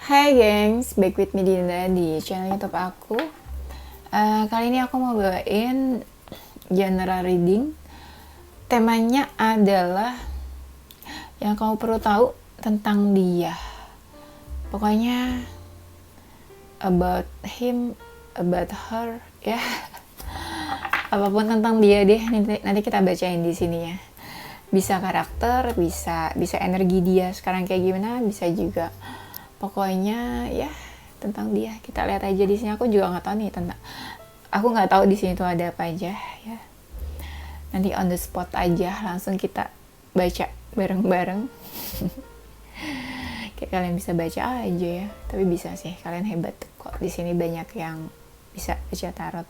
Hai gengs, back with me Dinda di channel YouTube aku. Kali ini aku mau bawain genre reading. Temanya adalah yang kamu perlu tahu tentang dia. Pokoknya about him, about her, ya. Apapun tentang dia deh, nanti kita bacain di sini ya. Bisa karakter, bisa energi dia sekarang kayak gimana, bisa juga pokoknya ya tentang dia. Kita lihat aja di sini. Aku juga nggak tahu nih tentang, aku nggak tahu di sini tuh ada apa aja ya. Nanti on the spot aja langsung kita baca bareng-bareng. Kayak kalian bisa baca aja ya, tapi bisa sih, kalian hebat kok. Di sini banyak yang bisa baca tarot.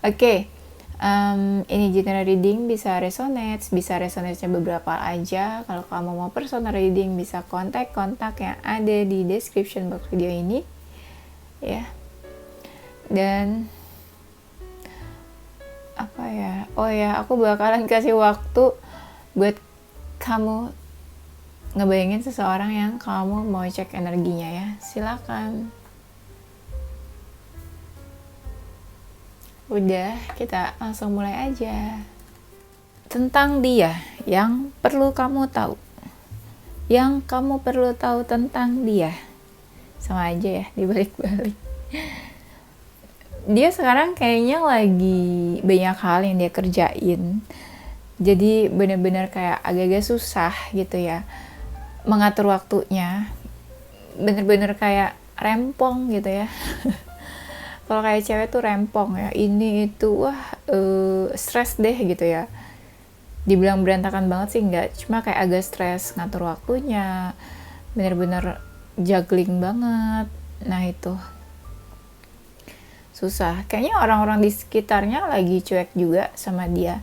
Oke. Ini general reading bisa resonate-nya beberapa aja. Kalau kamu mau personal reading bisa kontak yang ada di description box video ini ya. Dan apa ya, oh ya, aku bakalan kasih waktu buat kamu ngebayangin seseorang yang kamu mau cek energinya ya. Silakan. Udah, kita langsung mulai aja. Tentang dia yang perlu kamu tahu. Yang kamu perlu tahu tentang dia. Sama aja ya, dibalik-balik. Dia sekarang kayaknya lagi banyak hal yang dia kerjain. Jadi bener-bener kayak agak-agak susah gitu ya mengatur waktunya. Bener-bener kayak rempong gitu ya. Kalau kayak cewek tuh rempong ya, ini itu wah stres deh gitu ya. Dibilang berantakan banget sih enggak, cuma kayak agak stres ngatur waktunya, bener-bener juggling banget. Nah itu susah. Kayaknya orang-orang di sekitarnya lagi cuek juga sama dia.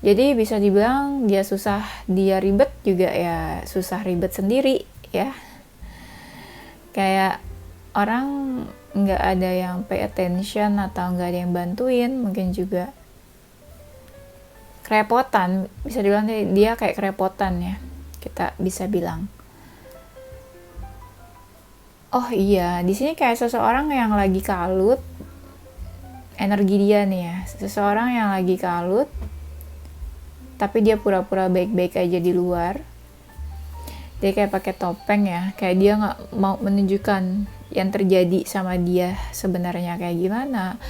Jadi bisa dibilang dia susah, dia ribet juga ya, susah ribet sendiri ya. Kayak orang nggak ada yang pay attention atau nggak ada yang bantuin, mungkin juga kerepotan, bisa dibilang dia kayak kerepotan ya, kita bisa bilang. Oh iya, di sini kayak seseorang yang lagi kalut, energi dia nih ya, seseorang yang lagi kalut tapi dia pura-pura baik-baik aja di luar. Dia kayak pakai topeng ya, kayak dia nggak mau menunjukkan yang terjadi sama dia sebenarnya kayak gimana,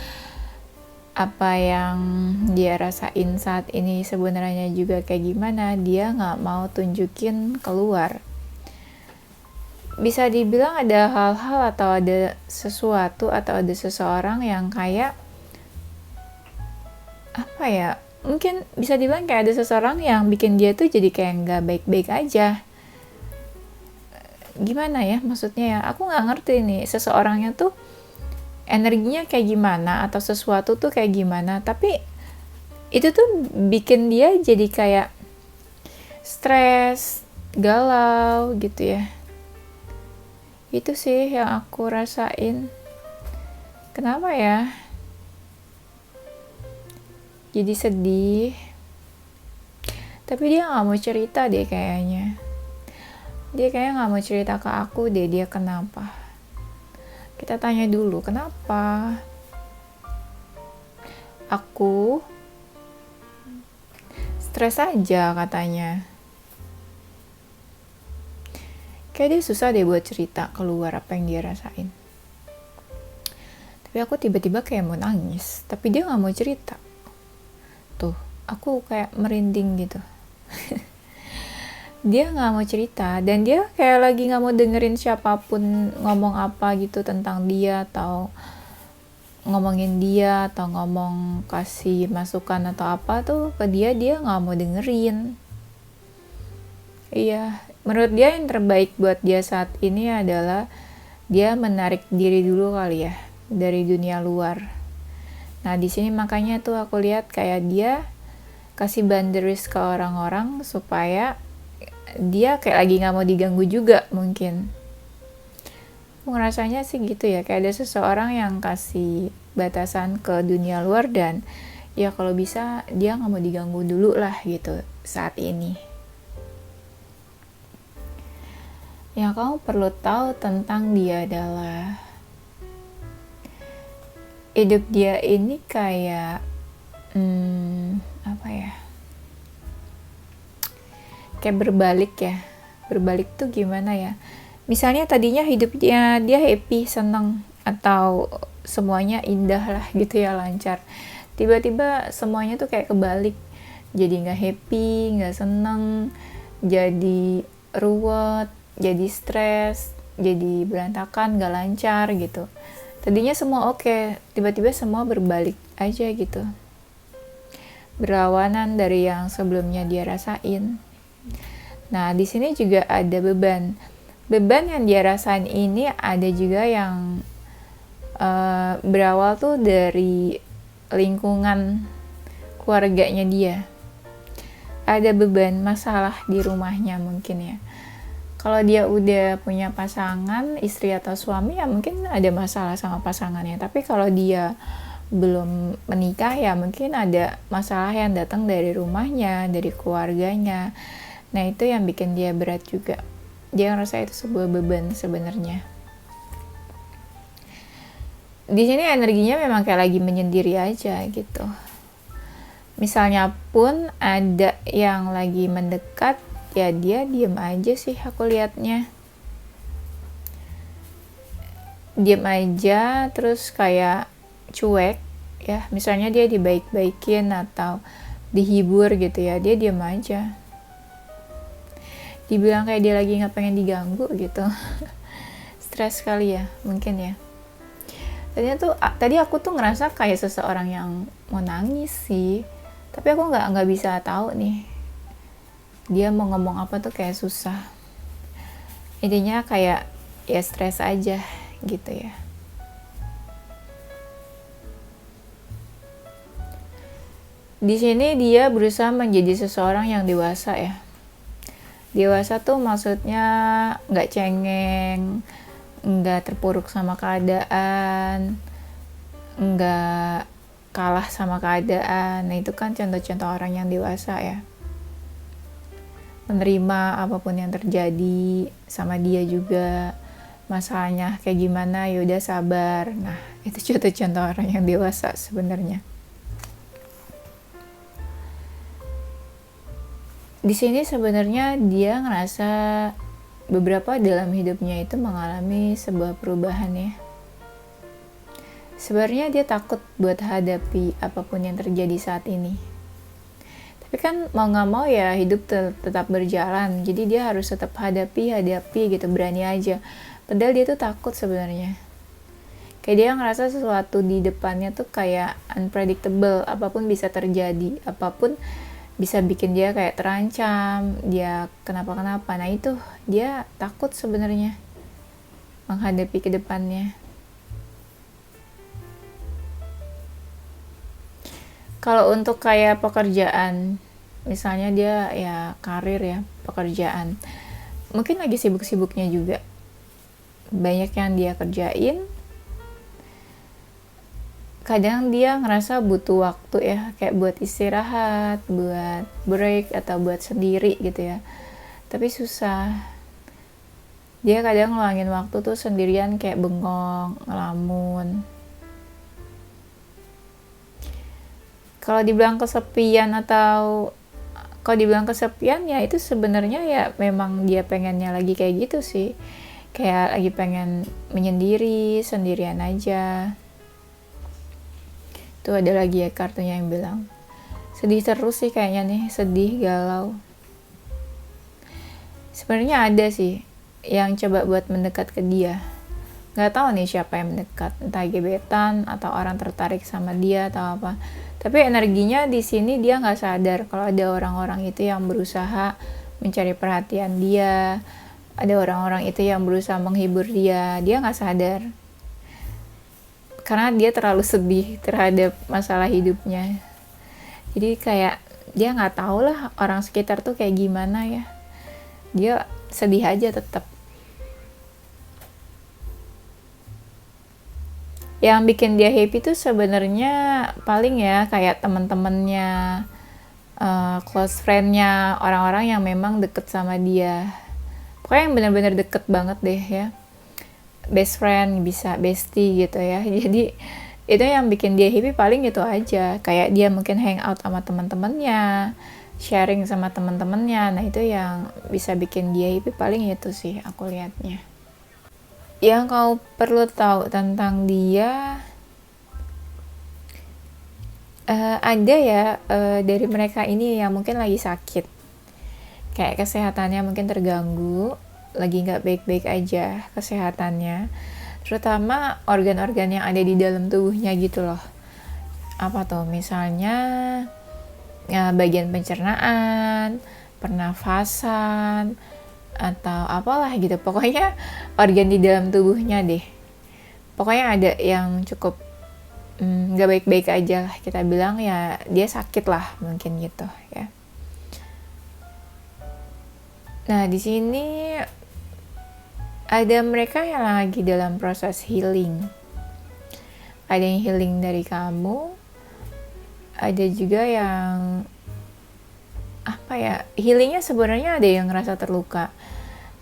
apa yang dia rasain saat ini sebenarnya juga kayak gimana, dia nggak mau tunjukin keluar. Bisa dibilang ada hal-hal atau ada sesuatu atau ada seseorang yang kayak apa ya, mungkin bisa dibilang kayak ada seseorang yang bikin dia tuh jadi kayak nggak baik-baik aja. Gimana ya maksudnya ya, aku nggak ngerti nih seseorangnya tuh energinya kayak gimana atau sesuatu tuh kayak gimana, tapi itu tuh bikin dia jadi kayak stres, galau gitu ya. Itu sih yang aku rasain. Kenapa ya jadi sedih, tapi dia nggak mau cerita deh kayaknya. Dia kayaknya nggak mau cerita ke aku deh, dia kenapa. Kita tanya dulu, kenapa? Aku stres aja katanya. Kayak dia susah deh buat cerita keluar apa yang dia rasain. Tapi aku tiba-tiba kayak mau nangis, tapi dia nggak mau cerita. Tuh, aku kayak merinding gitu. Dia nggak mau cerita, dan dia kayak lagi nggak mau dengerin siapapun ngomong apa gitu tentang dia, atau ngomongin dia, atau ngomong kasih masukan atau apa tuh ke dia nggak mau dengerin. Iya, menurut dia yang terbaik buat dia saat ini adalah dia menarik diri dulu kali ya dari dunia luar. Nah di sini makanya tuh aku lihat kayak dia kasih boundaries ke orang-orang supaya dia kayak lagi nggak mau diganggu juga mungkin. Aku ngerasanya sih gitu ya, kayak ada seseorang yang kasih batasan ke dunia luar, dan ya kalau bisa dia nggak mau diganggu dulu lah gitu saat ini. Yang kamu perlu tahu tentang dia adalah hidup dia ini kayak apa ya? Kayak berbalik ya. Berbalik tuh gimana ya? Misalnya tadinya hidupnya dia happy, senang, atau semuanya indah lah gitu ya, lancar. Tiba-tiba semuanya tuh kayak kebalik. Jadi nggak happy, nggak senang, jadi ruwet, jadi stres, jadi berantakan, nggak lancar gitu. Tadinya semua oke, tiba-tiba semua berbalik aja gitu. Berlawanan dari yang sebelumnya dia rasain. Nah, di sini juga ada beban. Beban yang dia rasain ini ada juga yang berawal tuh dari lingkungan keluarganya dia. Ada beban masalah di rumahnya mungkin ya. Kalau dia udah punya pasangan, istri atau suami, ya mungkin ada masalah sama pasangannya. Tapi kalau dia belum menikah, ya mungkin ada masalah yang datang dari rumahnya, dari keluarganya. Nah, itu yang bikin dia berat juga. Dia ngerasa itu sebuah beban sebenarnya. Di sini energinya memang kayak lagi menyendiri aja gitu. Misalnya pun ada yang lagi mendekat, ya dia diem aja sih aku liatnya. Diem aja, terus kayak cuek ya. Misalnya dia dibaik-baikin atau dihibur gitu ya, dia diem aja. Dibilang kayak dia lagi nggak pengen diganggu gitu. Stres kali ya mungkin ya. Tadi aku tuh ngerasa kayak seseorang yang mau nangis sih, tapi aku nggak bisa tahu nih dia mau ngomong apa tuh, kayak susah. Intinya kayak ya stres aja gitu ya. Di sini dia berusaha menjadi seseorang yang dewasa ya. Dewasa tuh maksudnya nggak cengeng, nggak terpuruk sama keadaan, nggak kalah sama keadaan. Nah, itu kan contoh-contoh orang yang dewasa ya. Menerima apapun yang terjadi sama dia juga. Masalahnya kayak gimana, yaudah sabar. Nah, itu contoh-contoh orang yang dewasa sebenarnya. Di sini sebenarnya dia ngerasa beberapa dalam hidupnya itu mengalami sebuah perubahan ya. Sebenarnya dia takut buat hadapi apapun yang terjadi saat ini. Tapi kan mau gak mau ya hidup tetap berjalan. Jadi dia harus tetap hadapi gitu, berani aja. Padahal dia tuh takut sebenarnya. Kayak dia ngerasa sesuatu di depannya tuh kayak unpredictable. Apapun bisa terjadi. Apapun bisa bikin dia kayak terancam, dia kenapa-kenapa. Nah, itu dia takut sebenarnya menghadapi ke depannya. Kalau untuk kayak pekerjaan, misalnya dia ya karir ya, pekerjaan, mungkin lagi sibuk-sibuknya juga, banyak yang dia kerjain. Kadang dia ngerasa butuh waktu ya, kayak buat istirahat, buat break, atau buat sendiri gitu ya. Tapi susah. Dia kadang ngeluangin waktu tuh sendirian kayak bengong, ngelamun. Kalau dibilang kesepian ya itu sebenarnya ya memang dia pengennya lagi kayak gitu sih. Kayak lagi pengen menyendiri, sendirian aja. Tuh ada lagi ya kartunya yang bilang sedih terus sih kayaknya nih, sedih, galau. Sebenarnya ada sih yang coba buat mendekat ke dia. Nggak tahu nih siapa yang mendekat, entah gebetan atau orang tertarik sama dia atau apa. Tapi energinya di sini dia nggak sadar kalau ada orang-orang itu yang berusaha mencari perhatian dia, ada orang-orang itu yang berusaha menghibur dia. Dia nggak sadar. Karena dia terlalu sedih terhadap masalah hidupnya. Jadi kayak dia nggak tahu lah orang sekitar tuh kayak gimana ya. Dia sedih aja tetap. Yang bikin dia happy tuh sebenarnya paling ya kayak teman-temannya, close friend-nya, orang-orang yang memang deket sama dia. pokoknya yang benar-benar deket banget deh ya, best friend, bisa bestie gitu ya. Jadi itu yang bikin dia happy paling itu aja, kayak dia mungkin hang out sama teman-temannya, sharing sama teman-temannya. Nah itu yang bisa bikin dia happy paling itu sih aku lihatnya. Yang kau perlu tahu tentang dia, ada ya dari mereka ini yang mungkin lagi sakit, kayak kesehatannya mungkin terganggu, lagi nggak baik-baik aja kesehatannya, terutama organ-organ yang ada di dalam tubuhnya gitu loh. Apa tuh, misalnya bagian pencernaan, pernafasan, atau apalah gitu, pokoknya organ di dalam tubuhnya deh. Pokoknya ada yang cukup nggak baik-baik aja lah, kita bilang ya dia sakit lah mungkin gitu ya. Nah di sini ada mereka yang lagi dalam proses healing, ada yang healing dari kamu, ada juga yang apa ya, healingnya sebenarnya ada yang ngerasa terluka,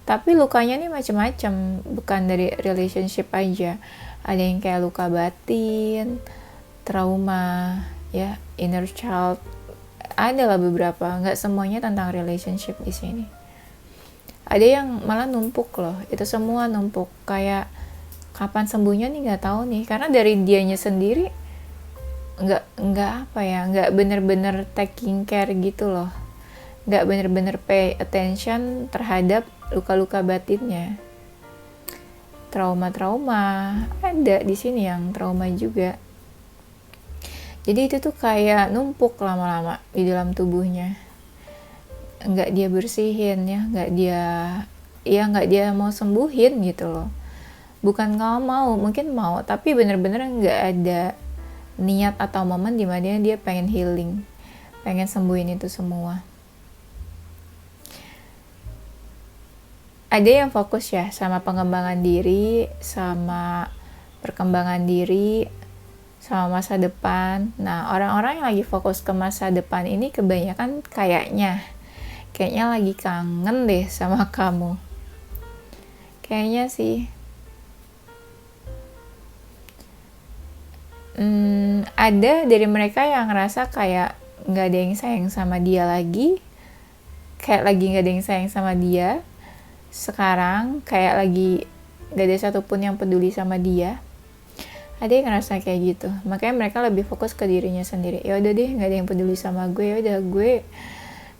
tapi lukanya nih macam-macam, bukan dari relationship aja. Ada yang kayak luka batin, trauma, ya, inner child. Ada lah beberapa, nggak semuanya tentang relationship di sini. Ada yang malah numpuk loh, itu semua numpuk. Kayak kapan sembuhnya nih nggak tahu nih, karena dari dianya sendiri nggak apa ya, nggak bener-bener taking care gitu loh, nggak bener-bener pay attention terhadap luka-luka batinnya. Trauma-trauma ada di sini, yang trauma juga. Jadi itu tuh kayak numpuk lama-lama di dalam tubuhnya, nggak dia bersihin ya, nggak dia mau sembuhin gitu loh. Bukan nggak mau, mungkin mau, tapi bener-bener nggak ada niat atau momen dimana dia pengen healing, pengen sembuhin itu semua. Ada yang fokus ya sama pengembangan diri, sama perkembangan diri, sama masa depan. Nah, orang-orang yang lagi fokus ke masa depan ini kebanyakan kayaknya lagi kangen deh sama kamu. Kayaknya sih. Ada dari mereka yang ngerasa kayak nggak ada yang sayang sama dia lagi, kayak lagi nggak ada yang sayang sama dia sekarang, kayak lagi gak ada satupun yang peduli sama dia. Ada yang ngerasa kayak gitu, makanya mereka lebih fokus ke dirinya sendiri. Ya udah deh, gak ada yang peduli sama gue, ya udah gue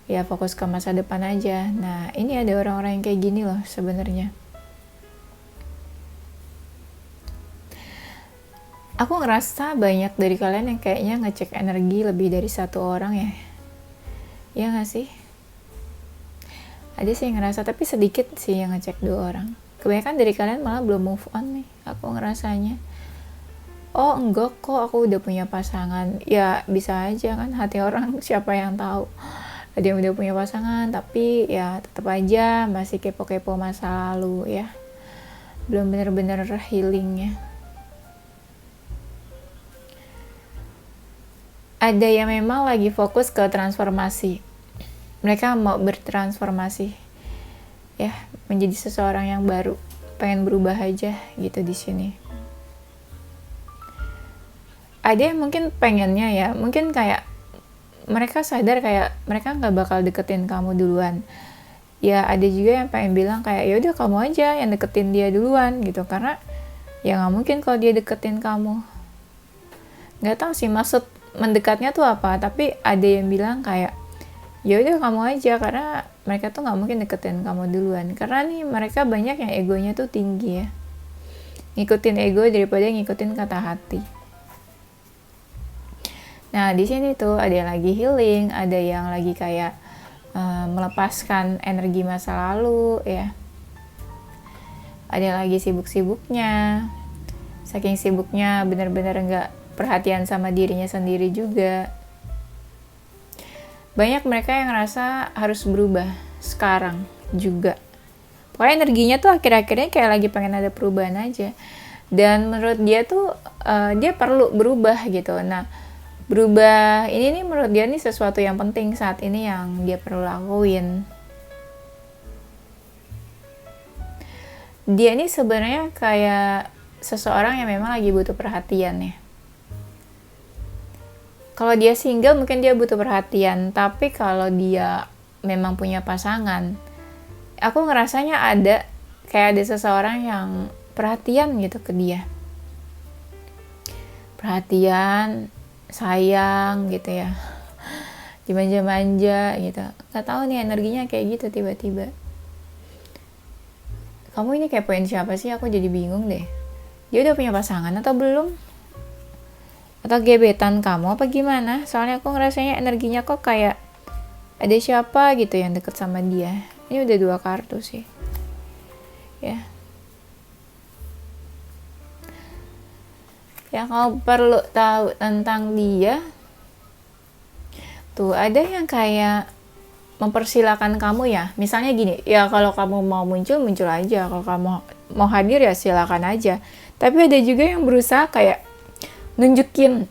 ya fokus ke masa depan aja. Nah ini ada orang-orang yang kayak gini loh sebenarnya. Aku ngerasa banyak dari kalian yang kayaknya ngecek energi lebih dari satu orang ya. Ya gak sih? Ada sih yang ngerasa, tapi sedikit sih yang ngecek 2 orang. Kebanyakan dari kalian malah belum move on nih, aku ngerasanya. Oh enggak kok, aku udah punya pasangan. Ya bisa aja kan, hati orang siapa yang tahu. Ada yang udah punya pasangan, tapi ya tetap aja masih kepo-kepo masa lalu ya. Belum bener-bener healingnya. Ada yang memang lagi fokus ke transformasi. Mereka mau bertransformasi ya, menjadi seseorang yang baru, pengen berubah aja gitu di sini. Ada yang mungkin pengennya ya, mungkin kayak mereka sadar kayak mereka nggak bakal deketin kamu duluan. Ya ada juga yang pengen bilang kayak ya udah kamu aja yang deketin dia duluan gitu, karena ya nggak mungkin kalau dia deketin kamu. Nggak tahu sih maksud mendekatnya tuh apa, tapi ada yang bilang kayak ya udah kamu aja, karena mereka tuh nggak mungkin deketin kamu duluan, karena nih mereka banyak yang egonya tuh tinggi ya, ngikutin ego daripada ngikutin kata hati. Nah di sini tuh ada yang lagi healing, ada yang lagi kayak melepaskan energi masa lalu ya, ada yang lagi sibuk-sibuknya, saking sibuknya bener-bener nggak perhatian sama dirinya sendiri juga. Banyak mereka yang ngerasa harus berubah sekarang juga. Pokoknya energinya tuh akhir-akhirnya kayak lagi pengen ada perubahan aja. Dan menurut dia tuh dia perlu berubah gitu. Nah berubah ini nih menurut dia nih sesuatu yang penting saat ini yang dia perlu lakuin. dia ini sebenarnya kayak seseorang yang memang lagi butuh perhatian ya. Kalau dia single mungkin dia butuh perhatian, tapi kalau dia memang punya pasangan, aku ngerasanya kayak ada seseorang yang perhatian gitu ke dia. Perhatian, sayang gitu ya. Dimanja-manja gitu. Gak tahu nih energinya kayak gitu tiba-tiba. Kamu ini kepoin siapa sih? Aku jadi bingung deh. Dia udah punya pasangan atau belum? Atau gebetan kamu apa gimana? Soalnya aku ngerasanya energinya kok kayak ada siapa gitu yang deket sama dia. Ini udah 2 kartu sih. Ya. Yang kamu perlu tahu tentang dia, tuh ada yang kayak mempersilahkan kamu ya. Misalnya gini, ya kalau kamu mau muncul aja. Kalau kamu mau hadir ya silakan aja. Tapi ada juga yang berusaha kayak nunjukin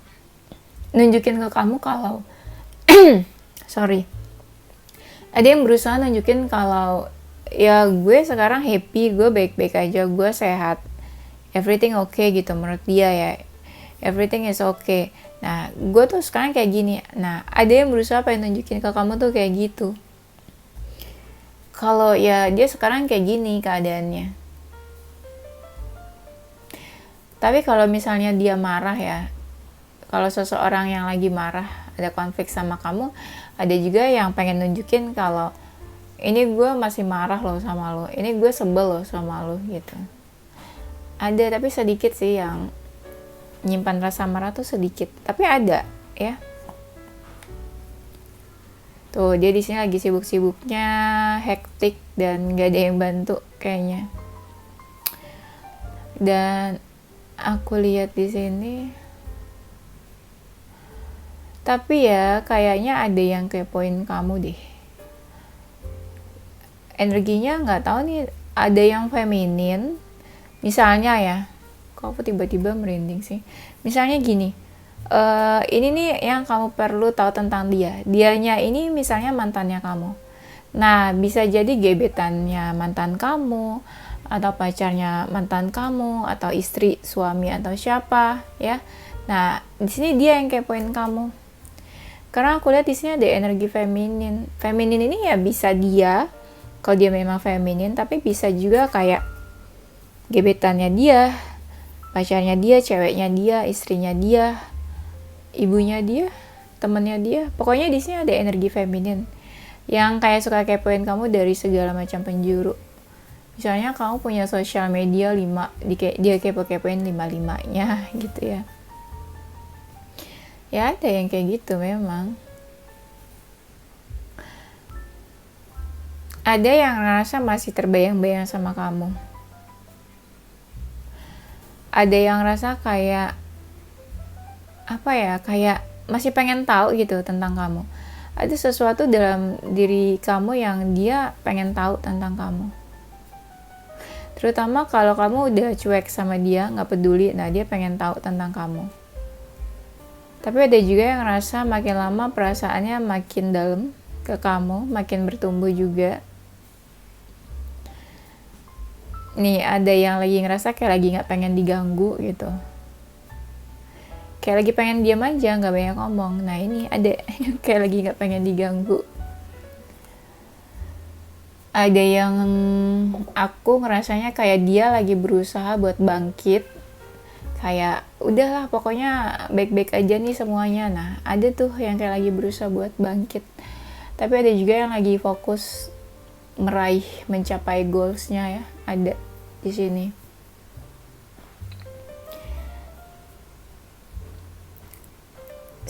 ke kamu kalau sorry, ada yang berusaha nunjukin kalau ya gue sekarang happy, gue baik-baik aja, gue sehat, everything okay gitu menurut dia ya, everything is okay. Nah gue tuh sekarang kayak gini. Nah ada yang berusaha pengen nunjukin ke kamu tuh kayak gitu, kalau ya dia sekarang kayak gini keadaannya. Tapi kalau misalnya dia marah ya, kalau seseorang yang lagi marah, ada konflik sama kamu, ada juga yang pengen nunjukin kalau ini gue masih marah loh sama lo, ini gue sebel loh sama lo gitu. Ada, tapi sedikit sih yang nyimpan rasa marah tuh sedikit, tapi ada ya. Tuh dia di sini lagi sibuk-sibuknya, hektik dan gak ada yang bantu kayaknya. Dan aku lihat di sini, tapi ya kayaknya ada yang kepoin kamu deh. Energinya nggak tahu nih, ada yang feminin. Misalnya ya, kok aku tiba-tiba merinding sih. Misalnya gini, ini nih yang kamu perlu tahu tentang dia. Dianya ini misalnya mantannya kamu. Nah, bisa jadi gebetannya mantan kamu, atau pacarnya mantan kamu, atau istri, suami, atau siapa ya. Nah, di sini dia yang kepoin kamu. Karena aku lihat di sini ada energi feminin. Feminin ini ya bisa dia, kalau dia memang feminin, tapi bisa juga kayak gebetannya dia, pacarnya dia, ceweknya dia, istrinya dia, ibunya dia, temennya dia. Pokoknya di sini ada energi feminin yang kayak suka kepoin kamu dari segala macam penjuru. Misalnya kamu punya sosial media 5, dia kepo-kepoin 5-5-nya gitu ya. Ya ada yang kayak gitu memang. Ada yang ngerasa masih terbayang-bayang sama kamu. Ada yang ngerasa kayak apa ya, kayak masih pengen tahu gitu tentang kamu. Ada sesuatu dalam diri kamu yang dia pengen tahu tentang kamu. Terutama kalau kamu udah cuek sama dia, gak peduli, nah dia pengen tahu tentang kamu. Tapi ada juga yang ngerasa makin lama perasaannya makin dalam ke kamu, makin bertumbuh juga. Nih ada yang lagi ngerasa kayak lagi gak pengen diganggu gitu. Kayak lagi pengen diam aja, gak banyak ngomong. Nah ini ada kayak lagi gak pengen diganggu. Ada yang aku ngerasanya kayak dia lagi berusaha buat bangkit. Kayak udahlah pokoknya baik-baik aja nih semuanya. Nah ada tuh yang kayak lagi berusaha buat bangkit. Tapi ada juga yang lagi fokus mencapai goalsnya ya. Ada di sini.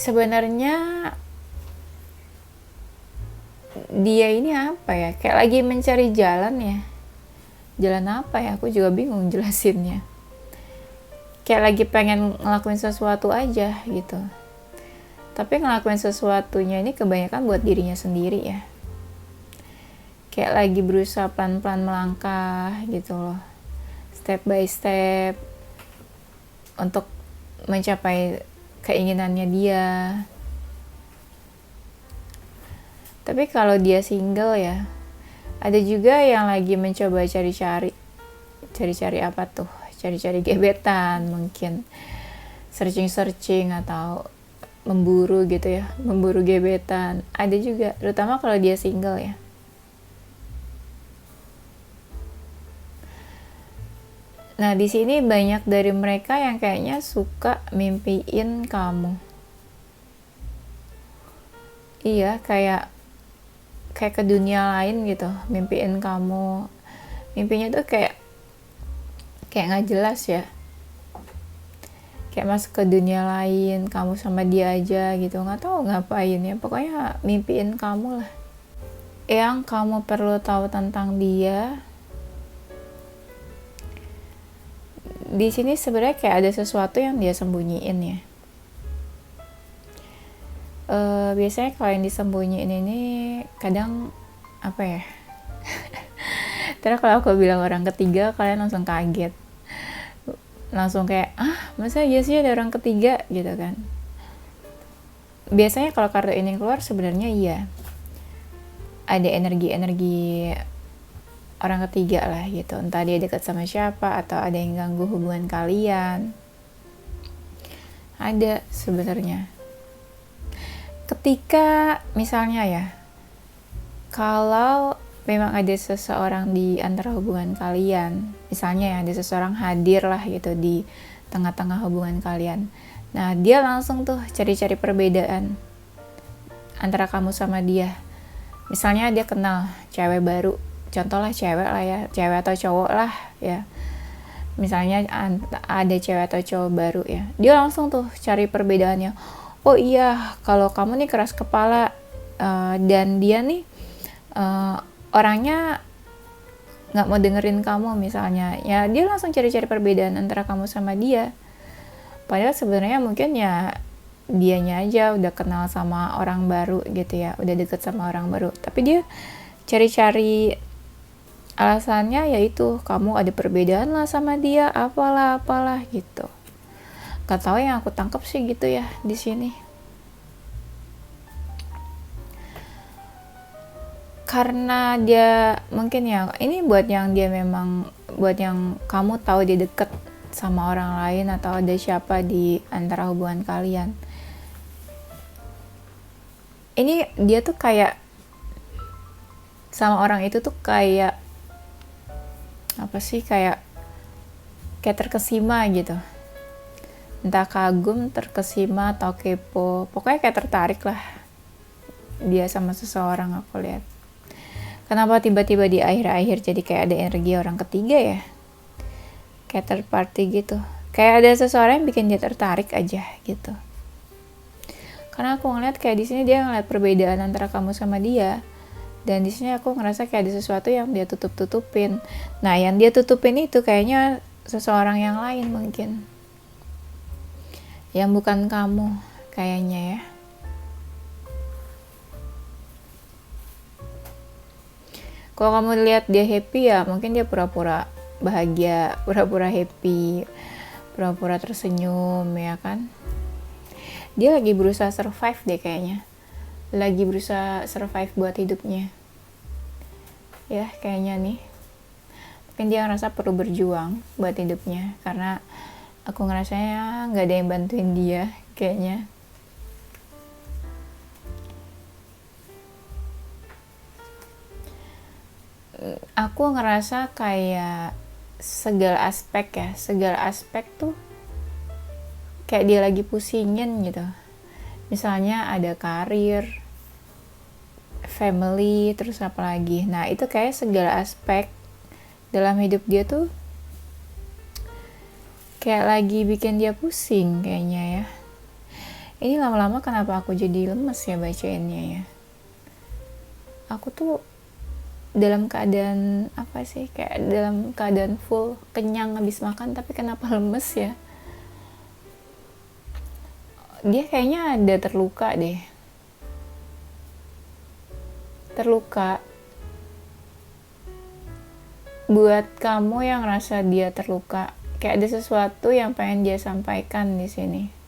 Sebenarnya dia ini apa ya, kayak lagi mencari jalan ya. Jalan apa ya, aku juga bingung jelasinnya. Kayak lagi pengen ngelakuin sesuatu aja gitu, tapi ngelakuin sesuatunya ini kebanyakan buat dirinya sendiri ya. Kayak lagi berusaha pelan-pelan melangkah gitu loh, step by step untuk mencapai keinginannya dia. Tapi kalau dia single ya, ada juga yang lagi mencoba cari-cari cari-cari apa tuh, cari-cari gebetan mungkin, searching atau memburu gitu ya, memburu gebetan. Ada juga, terutama kalau dia single ya. Nah, di sini banyak dari mereka yang kayaknya suka mimpiin kamu. Iya, kayak ke dunia lain gitu, mimpiin kamu. Mimpinya tuh kayak nggak jelas ya. Kayak masuk ke dunia lain, kamu sama dia aja gitu, nggak tahu ngapain ya. Pokoknya mimpiin kamu lah. Yang kamu perlu tahu tentang dia, di sini sebenarnya kayak ada sesuatu yang dia sembunyiin ya. Biasanya kalau yang disembunyiin ini kadang apa ya? Terus kalau aku bilang orang ketiga, kalian langsung kaget, langsung kayak masa iya sih ada orang ketiga gitu kan. Biasanya kalau kartu ini keluar sebenarnya iya ada energi orang ketiga lah gitu, entah dia dekat sama siapa atau ada yang ganggu hubungan kalian. Ada sebenarnya. Ketika misalnya ya, kalau memang ada seseorang di antara hubungan kalian, misalnya ya ada seseorang hadir lah gitu di tengah-tengah hubungan kalian, nah dia langsung tuh cari-cari perbedaan antara kamu sama dia. Misalnya dia kenal cewek baru, contohlah cewek lah ya, cewek atau cowok lah ya, misalnya ada cewek atau cowok baru ya, dia langsung tuh cari perbedaannya. Oh iya, kalau kamu nih keras kepala, dan dia nih orangnya nggak mau dengerin kamu misalnya, ya dia langsung cari-cari perbedaan antara kamu sama dia. Padahal sebenarnya mungkin ya dianya aja udah kenal sama orang baru gitu ya, udah deket sama orang baru, tapi dia cari-cari alasannya yaitu kamu ada perbedaan lah sama dia, apalah gitu. Gak tahu, yang aku tangkap sih gitu ya di sini. Karena dia mungkin ya, ini buat yang dia memang, buat yang kamu tahu dia deket sama orang lain atau ada siapa di antara hubungan kalian. Ini dia tuh kayak sama orang itu tuh kayak apa sih, kayak terkesima gitu. Entah kagum, terkesima atau kepo. Pokoknya kayak tertarik lah dia sama seseorang, aku lihat. Kenapa tiba-tiba di akhir-akhir jadi kayak ada energi orang ketiga ya? Kayak third party gitu. Kayak ada seseorang yang bikin dia tertarik aja gitu. Karena aku ngeliat kayak di sini dia ngeliat perbedaan antara kamu sama dia. Dan di sini aku ngerasa kayak ada sesuatu yang dia tutup-tutupin. Nah, yang dia tutupin itu kayaknya seseorang yang lain mungkin. Yang bukan kamu kayaknya ya. Kalau kamu lihat dia happy ya mungkin dia pura-pura bahagia, pura-pura happy, pura-pura tersenyum ya kan. Dia lagi berusaha survive deh kayaknya. Lagi berusaha survive buat hidupnya. Ya kayaknya nih. Mungkin dia ngerasa perlu berjuang buat hidupnya. Karena aku ngerasanya gak ada yang bantuin dia kayaknya. Aku ngerasa kayak segala aspek tuh kayak dia lagi pusingin gitu. Misalnya ada karir, family, terus apa lagi. Nah itu kayak segala aspek dalam hidup dia tuh kayak lagi bikin dia pusing kayaknya ya. Ini lama-lama kenapa aku jadi lemes ya bacainnya ya. Aku tuh dalam keadaan apa sih, kayak dalam keadaan full, kenyang habis makan, tapi kenapa lemes ya. Dia kayaknya ada terluka deh. Terluka. Buat kamu yang ngerasa dia terluka, kayak ada sesuatu yang pengen dia sampaikan di sini.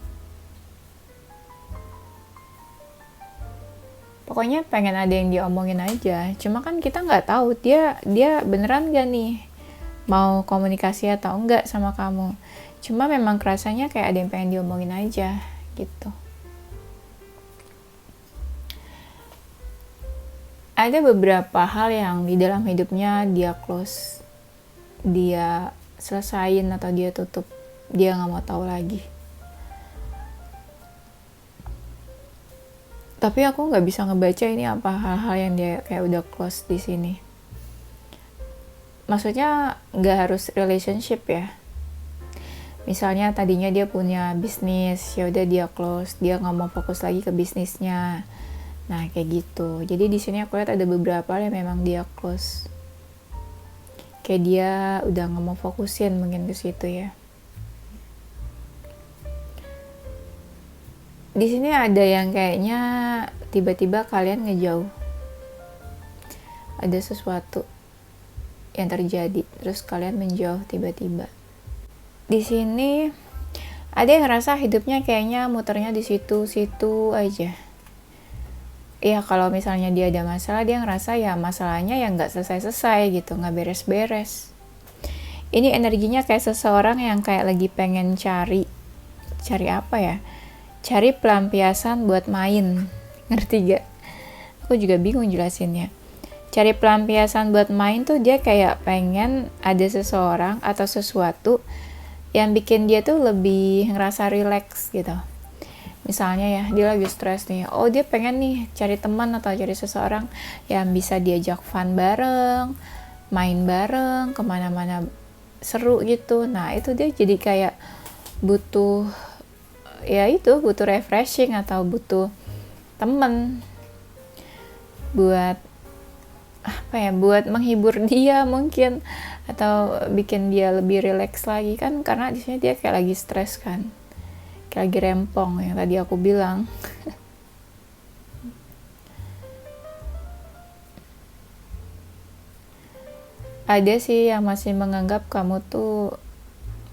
Pokoknya pengen ada yang dia omongin aja. Cuma kan kita nggak tahu dia beneran gak nih mau komunikasi atau enggak sama kamu. Cuma memang kerasanya kayak ada yang pengen diomongin aja gitu. Ada beberapa hal yang di dalam hidupnya dia close, dia selesain atau dia tutup, dia nggak mau tahu lagi. Tapi aku nggak bisa ngebaca ini apa hal-hal yang dia kayak udah close di sini. Maksudnya nggak harus relationship ya. Misalnya tadinya dia punya bisnis, ya udah dia close, dia nggak mau fokus lagi ke bisnisnya. Nah kayak gitu. Jadi di sini aku lihat ada beberapa yang memang dia close. Kayak dia udah nggak mau fokusin mungkin ke situ ya. Di sini ada yang kayaknya tiba-tiba kalian ngejauh. Ada sesuatu yang terjadi, terus kalian menjauh tiba-tiba. Di sini ada yang ngerasa hidupnya kayaknya muternya di situ-situ aja. Ya kalau misalnya dia ada masalah, dia ngerasa ya masalahnya yang nggak selesai-selesai gitu, nggak beres-beres. Ini energinya kayak seseorang yang kayak lagi pengen cari apa ya? Cari pelampiasan buat main, ngerti gak? Aku juga bingung jelasinnya. Cari pelampiasan buat main tuh dia kayak pengen ada seseorang atau sesuatu yang bikin dia tuh lebih ngerasa relax gitu. Misalnya ya, dia lagi stres nih, oh dia pengen nih cari teman atau cari seseorang yang bisa diajak fun bareng, main bareng, kemana-mana seru gitu. Nah itu dia jadi kayak butuh, ya itu butuh refreshing atau butuh temen buat apa ya, buat menghibur dia mungkin, atau bikin dia lebih relax lagi kan, karena di sini dia kayak lagi stres kan, kayak lagi rempong yang tadi aku bilang. Ada sih yang masih menganggap kamu tuh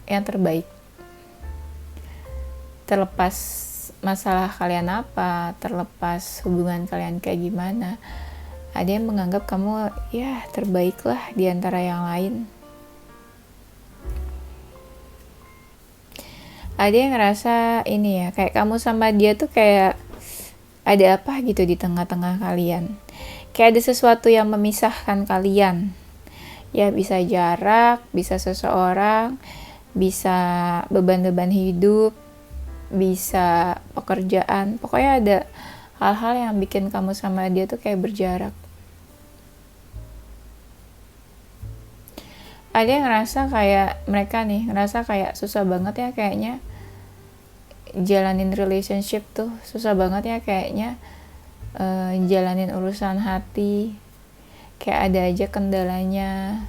yang terbaik, terlepas masalah kalian apa, terlepas hubungan kalian kayak gimana, ada yang menganggap kamu ya terbaik lah di antara yang lain. Ada yang ngerasa ini ya, kayak kamu sama dia tuh kayak ada apa gitu di tengah-tengah kalian, kayak ada sesuatu yang memisahkan kalian. Ya bisa jarak, bisa seseorang, bisa beban-beban hidup, bisa pekerjaan, pokoknya ada hal-hal yang bikin kamu sama dia tuh kayak berjarak. Ada yang ngerasa kayak mereka nih ngerasa kayak susah banget ya kayaknya jalanin relationship tuh, susah banget ya kayaknya jalanin urusan hati, kayak ada aja kendalanya,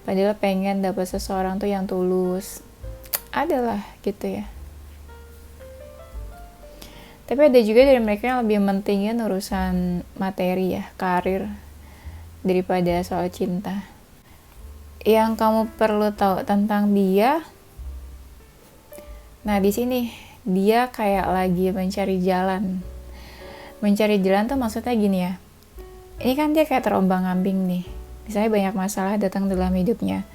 padahal pengen dapat seseorang tuh yang tulus, adalah gitu ya. Tapi ada juga dari mereka yang lebih mentingin urusan materi ya, karir, daripada soal cinta. Yang kamu perlu tahu tentang dia, nah di sini dia kayak lagi mencari jalan. Mencari jalan tuh maksudnya gini ya, ini kan dia kayak terombang-ambing nih, misalnya banyak masalah datang dalam hidupnya,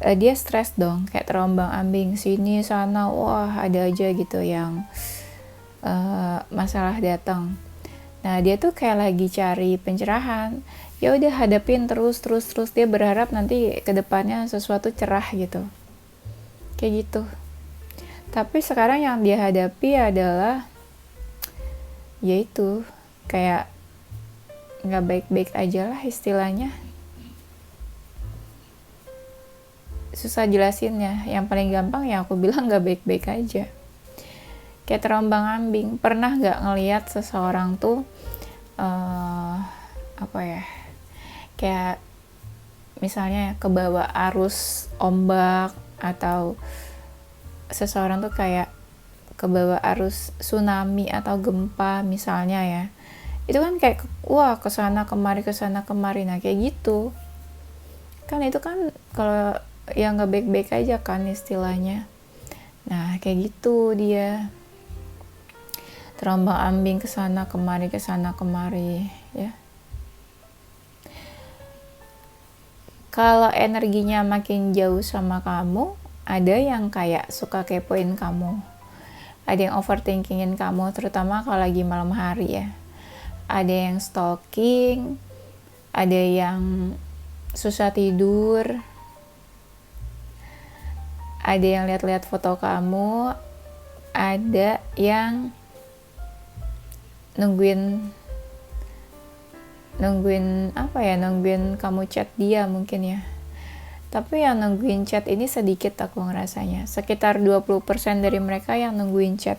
dia stres dong, kayak terombang-ambing sini sana, wah ada aja gitu yang masalah datang. Nah dia tuh kayak lagi cari pencerahan, ya udah hadapin terus, dia berharap nanti kedepannya sesuatu cerah gitu, kayak gitu. Tapi sekarang yang dia hadapi adalah yaitu kayak nggak baik-baik aja lah istilahnya, susah jelasinnya. Yang paling gampang ya aku bilang nggak baik-baik aja, kayak terombang-ambing. Pernah nggak ngelihat seseorang tuh apa ya, kayak misalnya kebawa arus ombak, atau seseorang tuh kayak kebawa arus tsunami atau gempa misalnya ya, itu kan kayak wah kesana kemari. Nah kayak gitu kan, itu kan kalau yang nggak baik-baik aja kan istilahnya. Nah kayak gitu dia terombang-ambing kesana kemari ya. Kalau energinya makin jauh sama kamu, ada yang kayak suka kepoin kamu, ada yang overthinkingin kamu, terutama kalau lagi malam hari ya. Ada yang stalking, ada yang susah tidur, ada yang lihat-lihat foto kamu, ada yang nungguin apa ya, nungguin kamu chat dia mungkin ya. Tapi yang nungguin chat ini sedikit aku ngerasanya. Sekitar 20% dari mereka yang nungguin chat.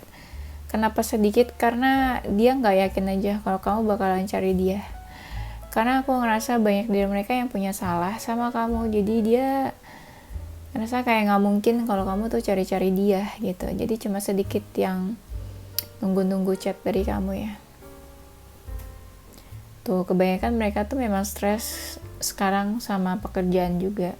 Kenapa sedikit? Karena dia nggak yakin aja kalau kamu bakalan cari dia. Karena aku ngerasa banyak dari mereka yang punya salah sama kamu. Jadi dia ngerasa kayak nggak mungkin kalau kamu tuh cari-cari dia gitu. Jadi cuma sedikit yang nunggu-nunggu chat dari kamu ya. Tuh, kebanyakan mereka tuh memang stres sekarang sama pekerjaan juga.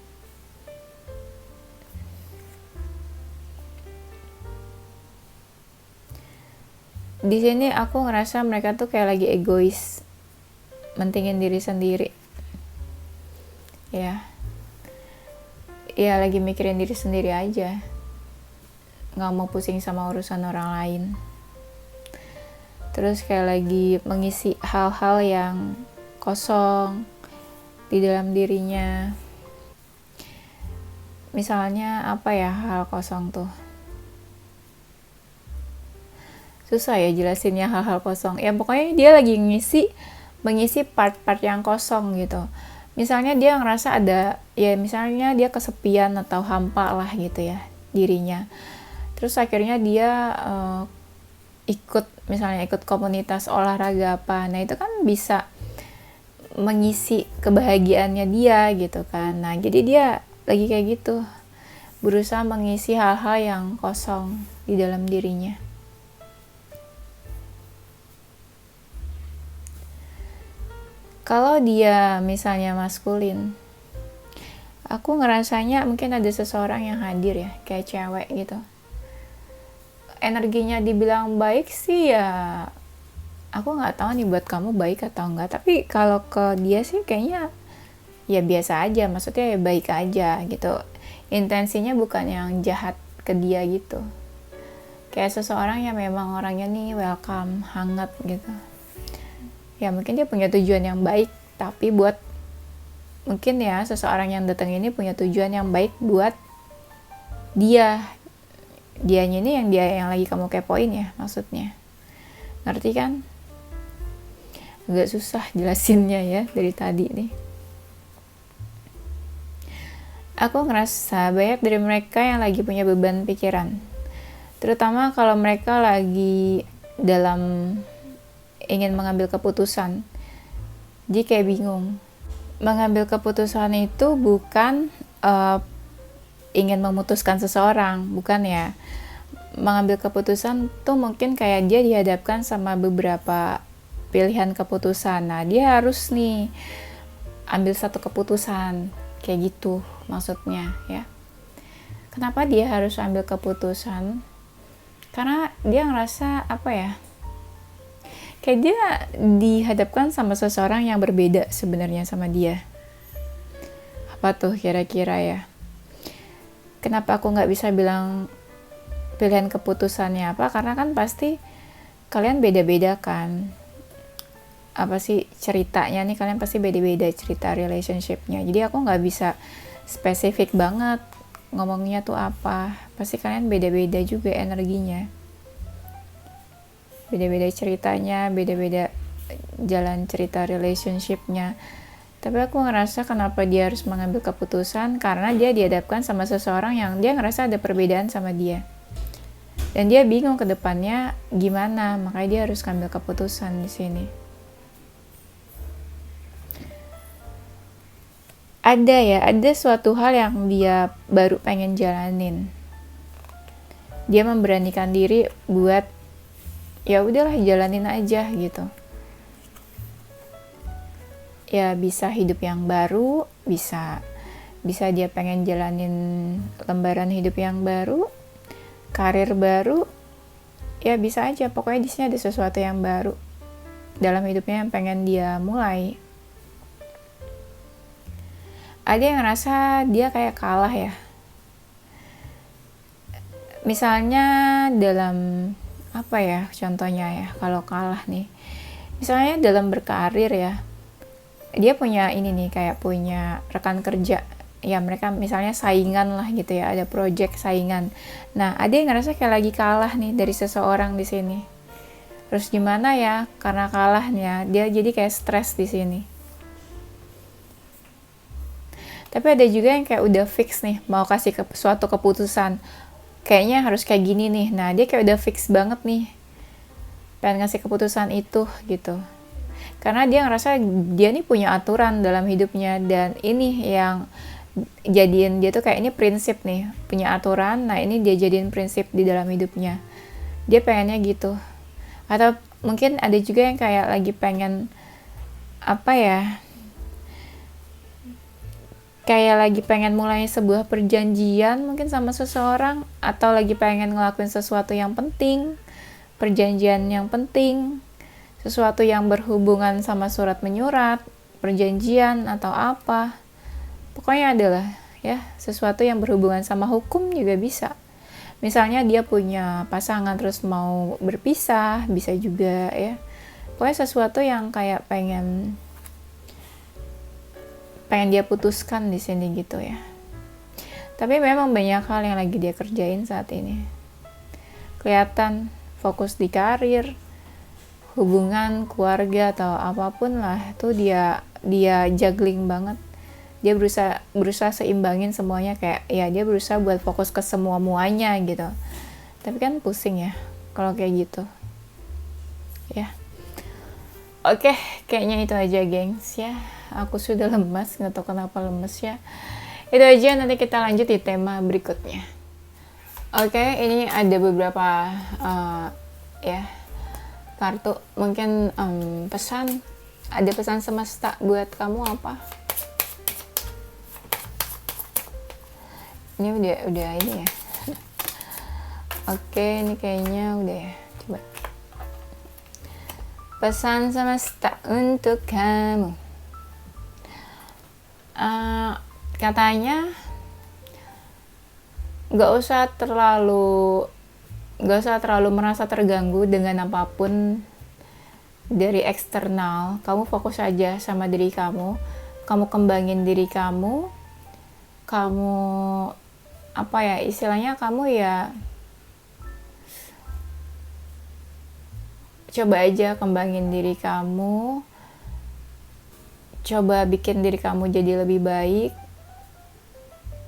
Di sini aku ngerasa mereka tuh kayak lagi egois, mentingin diri sendiri. Ya, lagi mikirin diri sendiri aja. Nggak mau pusing sama urusan orang lain. Terus kayak lagi mengisi hal-hal yang kosong di dalam dirinya. Misalnya apa ya hal kosong tuh? Susah ya jelasinnya hal-hal kosong. Ya pokoknya dia lagi mengisi part-part yang kosong gitu. Misalnya dia ngerasa ada, ya misalnya dia kesepian atau hampa lah gitu ya dirinya. Terus akhirnya dia ikut komunitas olahraga apa. Nah itu kan bisa mengisi kebahagiaannya dia gitu kan. Nah jadi dia lagi kayak gitu, berusaha mengisi hal-hal yang kosong di dalam dirinya. Kalau dia misalnya maskulin, aku ngerasanya mungkin ada seseorang yang hadir ya, kayak cewek gitu. Energinya dibilang baik sih ya, aku nggak tahu nih buat kamu baik atau enggak. Tapi kalau ke dia sih kayaknya ya biasa aja, maksudnya ya baik aja gitu. Intensinya bukan yang jahat ke dia gitu. Kayak seseorang yang memang orangnya nih welcome, hangat gitu. Ya mungkin dia punya tujuan yang baik, tapi buat mungkin ya seseorang yang datang ini punya tujuan yang baik buat dianya ini yang lagi kamu kepoin ya maksudnya. Ngerti kan? Agak susah jelasinnya ya dari tadi nih. Aku ngerasa banyak dari mereka yang lagi punya beban pikiran, terutama kalau mereka lagi dalam ingin mengambil keputusan. Jadi kayak bingung. Mengambil keputusan itu bukan ingin memutuskan seseorang, bukan ya. Mengambil keputusan tuh mungkin kayak dia dihadapkan sama beberapa pilihan keputusan. Nah, dia harus nih ambil satu keputusan, kayak gitu maksudnya ya. Kenapa dia harus ambil keputusan? Karena dia ngerasa apa ya? Kayak dia dihadapkan sama seseorang yang berbeda sebenarnya sama dia. Apa tuh kira-kira ya? Kenapa aku nggak bisa bilang pilihan keputusannya apa? Karena kan pasti kalian beda-beda kan. Apa sih ceritanya nih, kalian pasti beda-beda cerita relationship-nya. Jadi aku nggak bisa spesifik banget ngomongnya tuh apa. Pasti kalian beda-beda juga energinya. Beda-beda ceritanya, beda-beda jalan cerita relationship-nya. Tapi aku ngerasa kenapa dia harus mengambil keputusan, karena dia dihadapkan sama seseorang yang dia ngerasa ada perbedaan sama dia. Dan dia bingung ke depannya gimana, makanya dia harus ngambil keputusan di sini. Ada suatu hal yang dia baru pengen jalanin. Dia memberanikan diri buat ya udahlah jalanin aja gitu. Ya bisa hidup yang baru, bisa dia pengen jalanin lembaran hidup yang baru, karir baru, ya bisa aja. Pokoknya di sini ada sesuatu yang baru dalam hidupnya yang pengen dia mulai. ada yang ngerasa dia kayak kalah ya. Misalnya dalam apa ya contohnya ya, kalau kalah nih, misalnya dalam berkarir ya, dia punya ini nih, kayak punya rekan kerja ya, mereka misalnya saingan lah gitu ya, ada project saingan. Nah, ada yang ngerasa kayak lagi kalah nih dari seseorang di sini. Terus gimana ya, karena kalahnya dia jadi kayak stres di sini. Tapi ada juga yang kayak udah fix nih, mau kasih suatu keputusan, kayaknya harus kayak gini nih. Nah, dia kayak udah fix banget nih, pengen ngasih keputusan itu gitu. Karena dia ngerasa dia nih punya aturan dalam hidupnya, dan ini yang jadiin dia tuh kayak ini prinsip nih, punya aturan. Nah, ini dia jadiin prinsip di dalam hidupnya. Dia pengennya gitu. Atau mungkin ada juga yang kayak lagi pengen apa ya, kayak lagi pengen mulai sebuah perjanjian mungkin sama seseorang, atau lagi pengen ngelakuin sesuatu yang penting, perjanjian yang penting, sesuatu yang berhubungan sama surat menyurat, perjanjian atau apa. Pokoknya adalah ya sesuatu yang berhubungan sama hukum juga bisa. Misalnya dia punya pasangan terus mau berpisah, bisa juga ya. Pokoknya sesuatu yang kayak pengen dia putuskan di sini gitu ya. Tapi memang banyak hal yang lagi dia kerjain saat ini. Kelihatan fokus di karir, hubungan, keluarga atau apapun lah, itu dia juggling banget. Dia berusaha seimbangin semuanya, kayak ya dia berusaha buat fokus ke muanya gitu. Tapi kan pusing ya kalau kayak gitu. Ya. Oke, kayaknya itu aja gengs ya. Aku sudah lemas, nggak tahu kenapa lemes ya. Itu aja, nanti kita lanjut di tema berikutnya. Oke, ini ada beberapa ya kartu. Mungkin pesan, ada pesan semesta buat kamu apa? Ini udah ini ya. Oke, ini kayaknya udah ya. Coba. Pesan semesta untuk kamu. Katanya gak usah terlalu merasa terganggu dengan apapun dari eksternal. Kamu fokus aja sama diri kamu. Kamu kembangin diri kamu. Kamu apa ya istilahnya, kamu ya coba aja kembangin diri kamu, coba bikin diri kamu jadi lebih baik.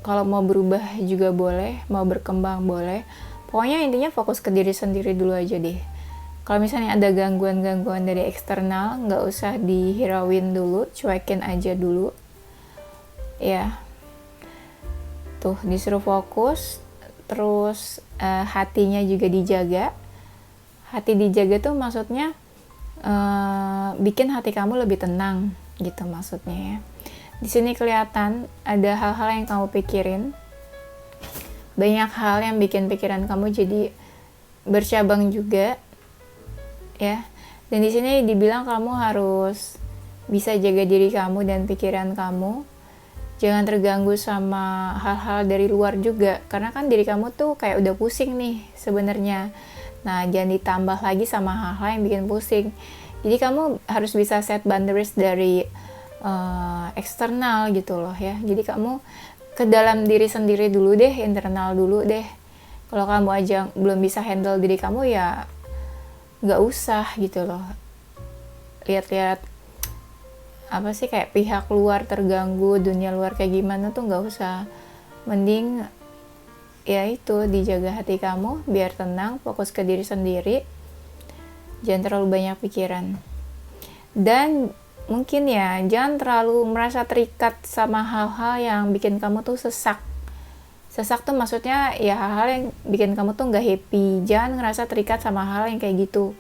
Kalau mau berubah juga boleh, mau berkembang boleh. Pokoknya intinya fokus ke diri sendiri dulu aja deh. Kalau misalnya ada gangguan-gangguan dari eksternal, nggak usah dihirauin dulu, cuekin aja dulu ya. Tuh, disuruh fokus, terus hatinya juga dijaga. Hati dijaga tuh maksudnya bikin hati kamu lebih tenang gitu maksudnya ya. Di sini kelihatan ada hal-hal yang kamu pikirin, banyak hal yang bikin pikiran kamu jadi bercabang juga ya. Dan di sini dibilang kamu harus bisa jaga diri kamu dan pikiran kamu. Jangan terganggu sama hal-hal dari luar juga, karena kan diri kamu tuh kayak udah pusing nih sebenarnya. Nah, jangan ditambah lagi sama hal-hal yang bikin pusing. Jadi kamu harus bisa set boundaries dari eksternal gitu loh ya. Jadi kamu ke dalam diri sendiri dulu deh, internal dulu deh. Kalau kamu aja belum bisa handle diri kamu ya nggak usah gitu loh. Lihat-lihat apa sih kayak pihak luar terganggu, dunia luar kayak gimana tuh nggak usah. Mending ya itu, dijaga hati kamu biar tenang, fokus ke diri sendiri, jangan terlalu banyak pikiran. Dan mungkin ya jangan terlalu merasa terikat sama hal-hal yang bikin kamu tuh sesak. Sesak tuh maksudnya ya hal-hal yang bikin kamu tuh nggak happy. Jangan ngerasa terikat sama hal yang kayak gitu.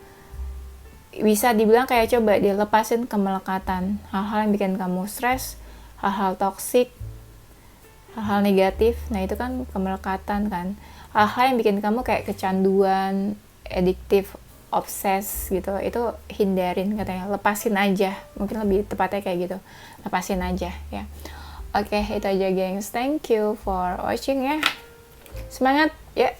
Bisa dibilang kayak coba dia lepasin kemelekatan, hal-hal yang bikin kamu stres, hal-hal toksik, hal-hal negatif. Nah itu kan kemelekatan kan, hal-hal yang bikin kamu kayak kecanduan, addiktif, obses gitu, itu hindarin katanya, lepasin aja, mungkin lebih tepatnya kayak gitu, lepasin aja ya. Oke, itu aja gengs. Thank you for watching ya. Semangat ya.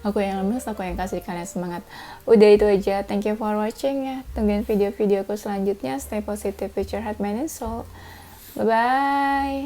Aku yang lemes, aku yang kasih kalian semangat. Udah itu aja. Thank you for watching ya. Tungguin video-videoku selanjutnya. Stay positive with your heart, mind, and soul. Bye-bye.